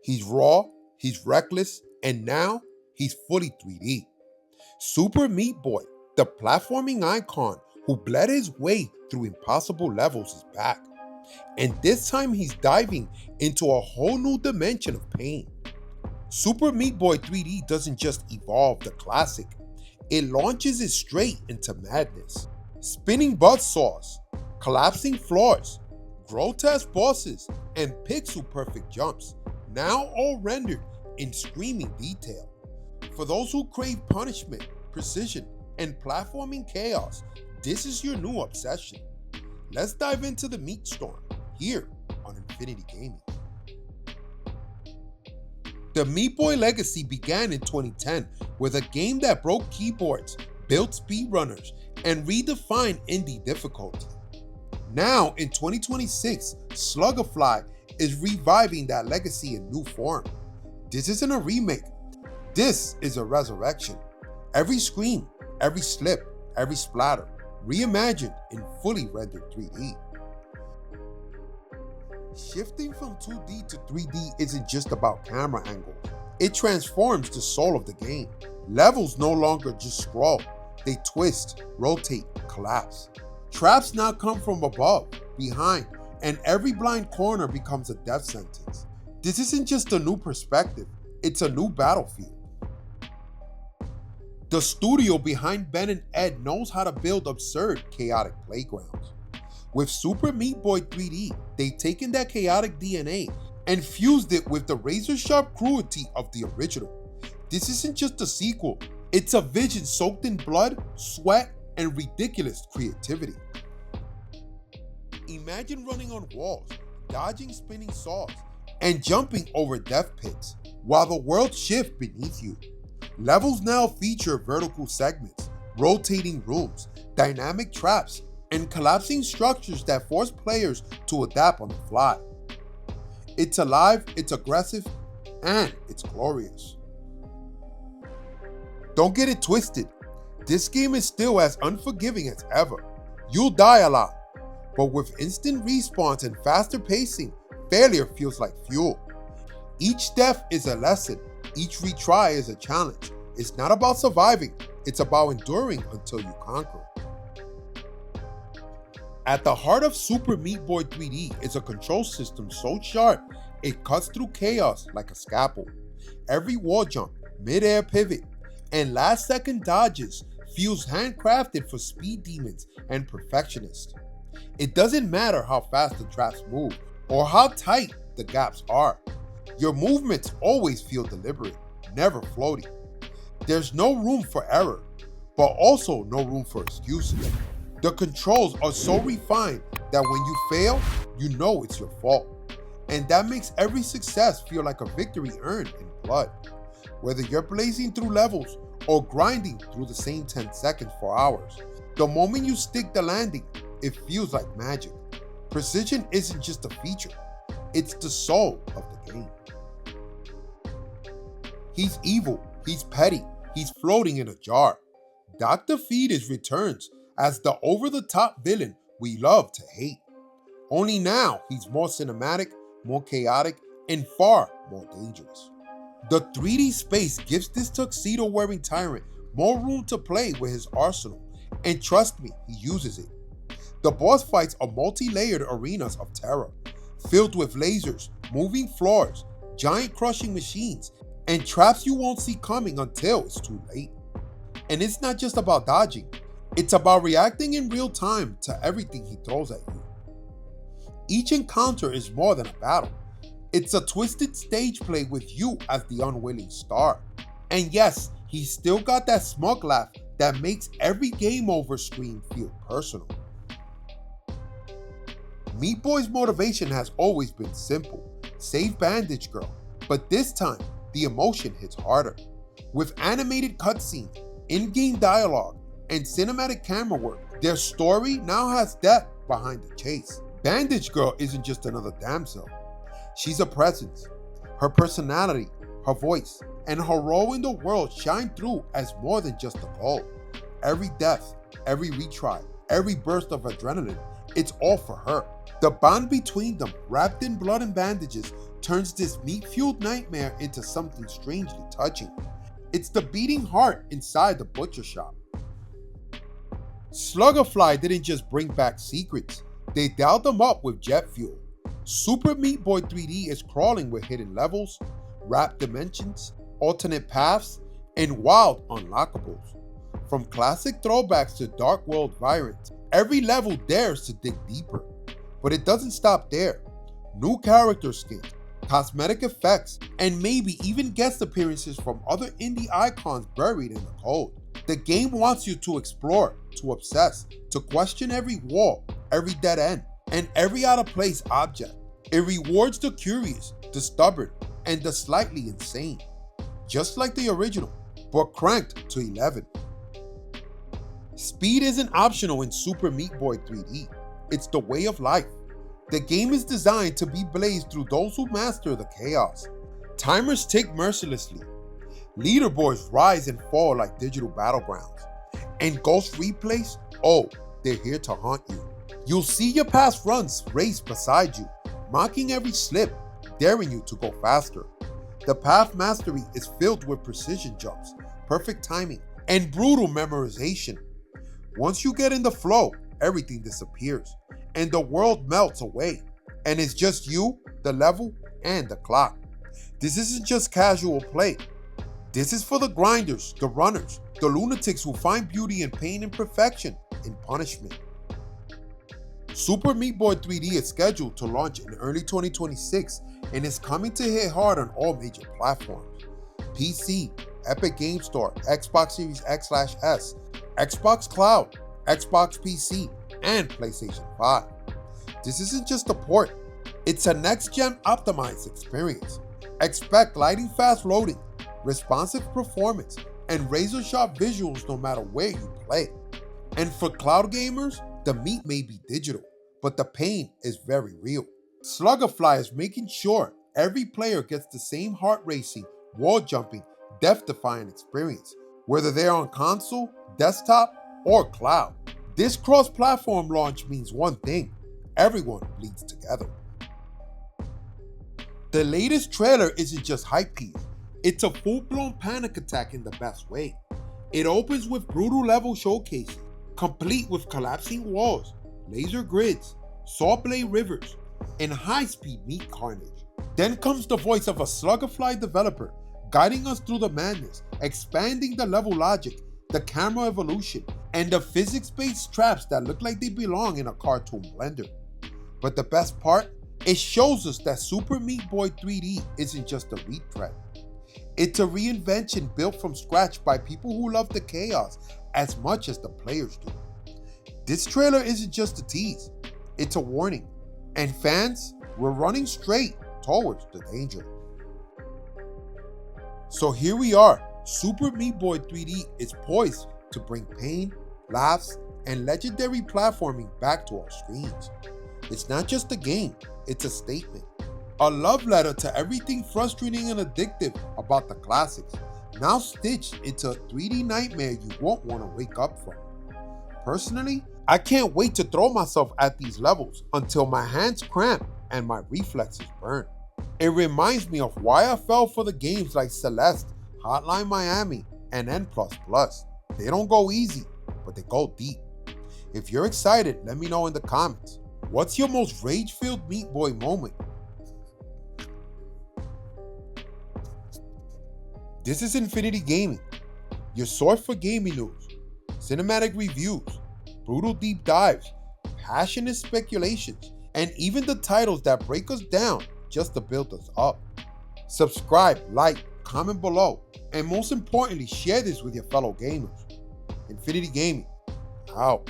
He's raw, he's reckless, and now he's fully 3D. Super Meat Boy, the platforming icon who bled his way through impossible levels, is back. And this time he's diving into a whole new dimension of pain. Super Meat Boy 3D doesn't just evolve the classic, it launches it straight into madness. Spinning buzzsaws, collapsing floors, grotesque bosses, and pixel-perfect jumps, now all rendered in screaming detail. For those who crave punishment, precision, and platforming chaos, this is your new obsession. Let's dive into the meat storm, here on Infinity Gaming. The Meat Boy legacy began in 2010 with a game that broke keyboards, built speedrunners, and redefined indie difficulty. Now, in 2026, Sluggerfly is reviving that legacy in new form. This isn't a remake, this is a resurrection. Every scream, every slip, every splatter, reimagined in fully rendered 3D. Shifting from 2D to 3D isn't just about camera angles. It transforms the soul of the game. Levels no longer just scroll, they twist, rotate, collapse. Traps now come from above, behind, and every blind corner becomes a death sentence. This isn't just a new perspective, it's a new battlefield. The studio behind Ben and Ed knows how to build absurd, chaotic playgrounds. With Super Meat Boy 3D, they've taken that chaotic DNA and fused it with the razor-sharp cruelty of the original. This isn't just a sequel, it's a vision soaked in blood, sweat, and ridiculous creativity. Imagine running on walls, dodging spinning saws, and jumping over death pits, while the world shifts beneath you. Levels now feature vertical segments, rotating rooms, dynamic traps, and collapsing structures that force players to adapt on the fly. It's alive, it's aggressive, and it's glorious. Don't get it twisted. This game is still as unforgiving as ever. You'll die a lot, but with instant respawns and faster pacing, failure feels like fuel. Each death is a lesson, each retry is a challenge. It's not about surviving, it's about enduring until you conquer. At the heart of Super Meat Boy 3D is a control system so sharp it cuts through chaos like a scalpel. Every wall jump, mid-air pivot, and last-second dodges feels handcrafted for speed demons and perfectionists. It doesn't matter how fast the traps move or how tight the gaps are. Your movements always feel deliberate, never floating. There's no room for error, but also no room for excuses. The controls are so refined that when you fail, you know it's your fault. And that makes every success feel like a victory earned in blood. Whether you're blazing through levels or grinding through the same 10 seconds for hours, the moment you stick the landing, it feels like magic. Precision isn't just a feature, it's the soul of the game. He's evil, he's petty, he's floating in a jar. Dr. Fetus returns as the over-the-top villain we love to hate. Only now he's more cinematic, more chaotic, and far more dangerous. The 3D space gives this tuxedo-wearing tyrant more room to play with his arsenal, and trust me, he uses it. The boss fights are multi-layered arenas of terror, filled with lasers, moving floors, giant crushing machines, and traps you won't see coming until it's too late. And it's not just about dodging, it's about reacting in real time to everything he throws at you. Each encounter is more than a battle. It's a twisted stage play with you as the unwilling star. And yes, he's still got that smug laugh that makes every game over screen feel personal. Meat Boy's motivation has always been simple: save Bandage Girl. But this time, the emotion hits harder. With animated cutscenes, in-game dialogue, and cinematic camera work, their story now has depth behind the chase. Bandage Girl isn't just another damsel. She's a presence. Her personality, her voice, and her role in the world shine through as more than just a goal. Every death, every retry, every burst of adrenaline It's all for her. The bond between them, wrapped in blood and bandages, turns this meat-fueled nightmare into something strangely touching. It's the beating heart inside the butcher shop. Sluggerfly didn't just bring back secrets, they dialed them up with jet fuel. Super Meat Boy 3D is crawling with hidden levels, wrapped dimensions, alternate paths, and wild unlockables. From classic throwbacks to dark world variants, every level dares to dig deeper. But it doesn't stop there. New character skins, cosmetic effects, and maybe even guest appearances from other indie icons buried in the code. The game wants you to explore, to obsess, to question every wall, every dead end, and every out-of-place object. It rewards the curious, the stubborn, and the slightly insane. Just like the original, but cranked to 11. Speed isn't optional in Super Meat Boy 3D. It's the way of life. The game is designed to be blazed through those who master the chaos. Timers tick mercilessly. Leaderboards rise and fall like digital battlegrounds. And ghost replays, oh, they're here to haunt you. You'll see your past runs race beside you, mocking every slip, daring you to go faster. The path mastery is filled with precision jumps, perfect timing, and brutal memorization. Once you get in the flow, everything disappears, and the world melts away, and it's just you, the level, and the clock. This isn't just casual play. This is for the grinders, the runners, the lunatics who find beauty in pain and perfection in punishment. Super Meat Boy 3D is scheduled to launch in early 2026 and is coming to hit hard on all major platforms: PC, Epic Game Store, Xbox Series X/S, Xbox Cloud, Xbox PC, and PlayStation 5. This isn't just a port, it's a next-gen optimized experience. Expect lightning fast loading, responsive performance, and razor-sharp visuals no matter where you play. And for cloud gamers, the meat may be digital, but the pain is very real. Sluggerfly is making sure every player gets the same heart-racing, wall-jumping, death-defying experience, whether they're on console, desktop, or cloud. This cross-platform launch means one thing: everyone bleeds together. The latest trailer isn't just hype piece, it's a full-blown panic attack in the best way. It opens with brutal level showcases, complete with collapsing walls, laser grids, saw blade rivers, and high-speed meat carnage. Then comes the voice of a Sluggerfly developer, guiding us through the madness, expanding the level logic, the camera evolution, and the physics-based traps that look like they belong in a cartoon blender. But the best part? It shows us that Super Meat Boy 3D isn't just a retread. It's a reinvention built from scratch by people who love the chaos as much as the players do. This trailer isn't just a tease, it's a warning. And fans, we're running straight towards the danger. So here we are, Super Meat Boy 3D is poised to bring pain, laughs, and legendary platforming back to our screens. It's not just a game, it's a statement. A love letter to everything frustrating and addictive about the classics, now stitched into a 3D nightmare you won't want to wake up from. Personally, I can't wait to throw myself at these levels until my hands cramp and my reflexes burn. It reminds me of why I fell for the games like Celeste, Hotline Miami, and N++. They don't go easy, but they go deep. If you're excited, let me know in the comments. What's your most rage-filled Meat Boy moment? This is Infinity Gaming, your source for gaming news, cinematic reviews, brutal deep dives, passionate speculations, and even the titles that break us down just to build us up. Subscribe, like, comment below, and most importantly, share this with your fellow gamers. Infinity Gaming, out.